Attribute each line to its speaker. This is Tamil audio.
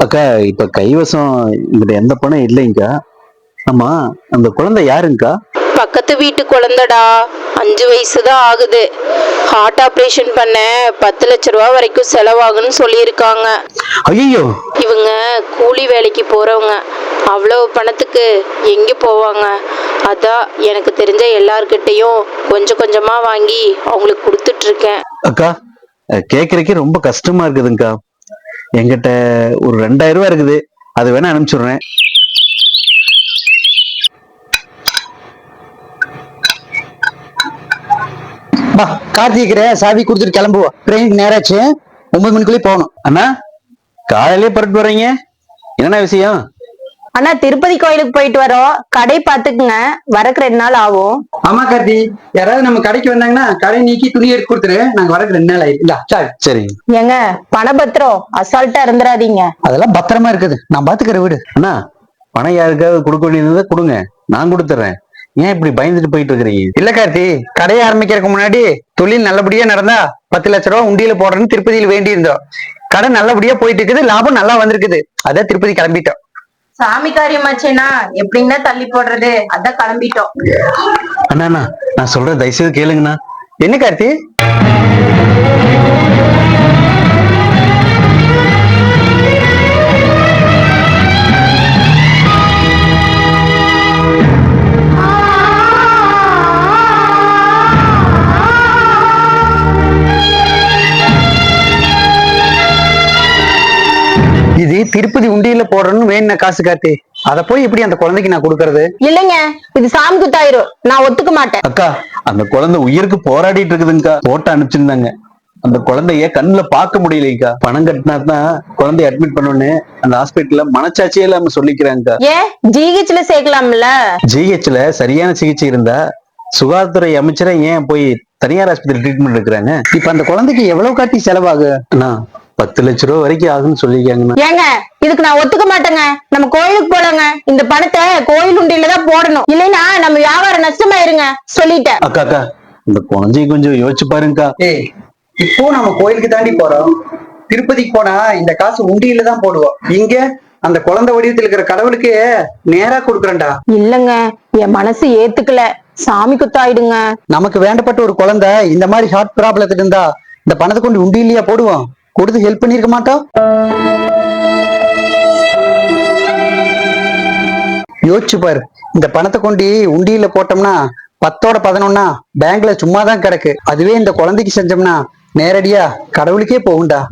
Speaker 1: அக்கா இப்ப கைவசம் இங்கிட்ட எந்த பணம் இல்லைங்கக்கா. ஆமா, அந்த குழந்தை யாருங்கக்கா?
Speaker 2: பக்கத்து வீட்டு குழந்தைடா. 5 வயசுதான் ஆகுது. ஹார்ட் ஆபரேஷன் பண்ண 10 லட்ச ரூபா வரைக்கும் செலவாகுன்னு சொல்லியிருக்காங்க.
Speaker 1: ஐயோ!
Speaker 2: இவங்க கூலி வேலைக்கு போறவங்க. அவ்வளவு பணத்துக்கு எங்க போவாங்க? அதான் எனக்கு தெரிஞ்ச எல்லார்கிட்டையும் கொஞ்சம் கொஞ்சமா வாங்கி அவங்களுக்கு கொடுத்துட்டு இருக்கேன்.
Speaker 1: அக்கா, கேக்குறதுக்கே ரொம்ப கஷ்டமா இருக்குதுங்கக்கா. என்கிட்ட ஒரு 2000 ரூபாய் இருக்குது, அது வேணா அனுப்பிச்சுடுறேன்.
Speaker 3: கார்த்திகிற சாவி கொடுத்துட்டு கிளம்புவோம். ட்ரெயின் நேராச்சு, 9 மணிக்குள்ளே போகணும்.
Speaker 1: அண்ணா, காலையிலே புறப்பட்டு வர்றீங்க, என்ன விஷயம்?
Speaker 4: அண்ணா, திருப்பதி கோயிலுக்கு போயிட்டு வரோம். கடை பாத்துக்குங்க, வரக்கு 2 நாள் ஆகும்.
Speaker 3: ஆமா கார்த்தி, யாராவது நம்ம கடைக்கு வந்தாங்கன்னா கடை நீக்கி துணி எடுத்து கொடுத்துரு. நாங்க வரக்கு 2 நாள் ஆயிடுங்களா?
Speaker 1: சரி.
Speaker 4: ஏங்க, பணபத்திரம் அசால்ட்டா இருந்துடாதீங்க.
Speaker 3: அதெல்லாம் பத்திரமா இருக்குது, நான் பாத்துக்கிற வீடு.
Speaker 1: அண்ணா, பணம் யாருக்காவது கொடுக்க வேண்டியதை கொடுங்க, நான் கொடுத்துறேன். ஏன் இப்படி பயந்துட்டு போயிட்டு இருக்கிறீங்க?
Speaker 3: இல்ல கார்த்தி, கடையை ஆரம்பிக்கிறதுக்கு முன்னாடி தொழில் நல்லபடியா நடந்தா 10 லட்ச ரூபா உண்டியில போடுறேன்னு திருப்பதியில் வேண்டி இருந்தோம். கடை நல்லபடியா போயிட்டு இருக்குது, லாபம் நல்லா வந்திருக்குது. அதான் திருப்பதி கிளம்பிட்டோம்.
Speaker 4: சாமி காரியமாச்சேனா எப்படின்னா தள்ளி போடுறது, அதான் கிளம்பிட்டோம்.
Speaker 1: அண்ணா, நான் சொல்ற தயவுசெய்து கேளுங்கண்ணா.
Speaker 3: என்ன கார்த்தி? இது திருப்பதி உண்டியில போடுறேன்னு வேணுன காசு கார்த்தி. அத போய் எப்படி அந்த குழந்தைக்கு நான் கொடுக்கறது?
Speaker 4: இல்லைங்க, இது சாமி குத்தாயிரும், நான் ஒத்துக்க மாட்டேன்.
Speaker 1: அக்கா, அந்த குழந்தை உயிருக்கு போராடிட்டு இருக்குதுங்கக்கா. போட்டோ அனுப்பிச்சிருந்தாங்க. அந்த குழந்தைய கண்ணுல பார்க்க முடியலைங்கக்கா. பணம் கட்டினாதான் குழந்தைய அட்மிட் பண்ணோன்னு அந்த ஹாஸ்பிட்டல்ல மனச்சாட்சியே இல்லாம சொல்லிக்கிறாங்கக்கா.
Speaker 4: ஏன் ஜிஹெச்ல சேர்க்கலாம்ல?
Speaker 1: ஜிஹெச்ல சரியான சிகிச்சை இருந்தா சுகாதாரத்துறை அமைச்சரை ஏன் போய் தனியார் ஆஸ்பத்திரி ட்ரீட்மெண்ட் எடுக்கிறாங்க?
Speaker 3: இப்ப அந்த குழந்தைக்கு எவ்வளவு காட்டி செலவாகு?
Speaker 1: அண்ணா, 10 லட்ச ரூபா வரைக்கும் ஆகுன்னு சொல்லிருக்காங்கண்ணா.
Speaker 4: ஏங்க, இதுக்கு நான் ஒத்துக்க மாட்டேங்க. நம்ம கோயிலுக்கு போலாங்க. இந்த பணத்தை கோயில் உண்டியில தான் போடணும், இல்லைன்னா நம்ம வியாபாரம் நஷ்டமாயிருங்க. சொல்லிட்டேன்.
Speaker 1: அக்கா, இந்த குழந்தைய கொஞ்சம் யோசிச்சு பாருங்கக்கா.
Speaker 3: ஏய், இப்போ நம்ம கோயிலுக்கு தாண்டி போறோம். திருப்பதிக்கு போனா இந்த காசு உண்டியில தான் போடுவோம். இங்க அந்த குழந்தை வடிவத்தில் இருக்கிற கடவுளுக்கு நேரா கொடுக்குறேன்டா.
Speaker 4: இல்லங்க, என் மனசு ஏத்துக்கல. சாமி குத்தாயிடுங்க.
Speaker 3: நமக்கு வேண்டப்பட்ட ஒரு குழந்தை இந்த மாதிரி ஹார்ட் ப்ராப்ளத்துக்கு இருந்தா இந்த பணத்தை கொண்டு உண்டியிலேயே போடுவோம். கொடுத்து ஹெல்ப் பண்ணிருக்க மாட்டோம்? யோசிச்சு பாரு, இந்த பணத்தை கொண்டு உண்டியில போட்டோம்னா 10ஓட 11 பேங்க்ல சும்மாதான் கிடக்கு. அதுவே இந்த குழந்தைக்கு செஞ்சோம்னா நேரடியா கடவுளுக்கே போகும்டா.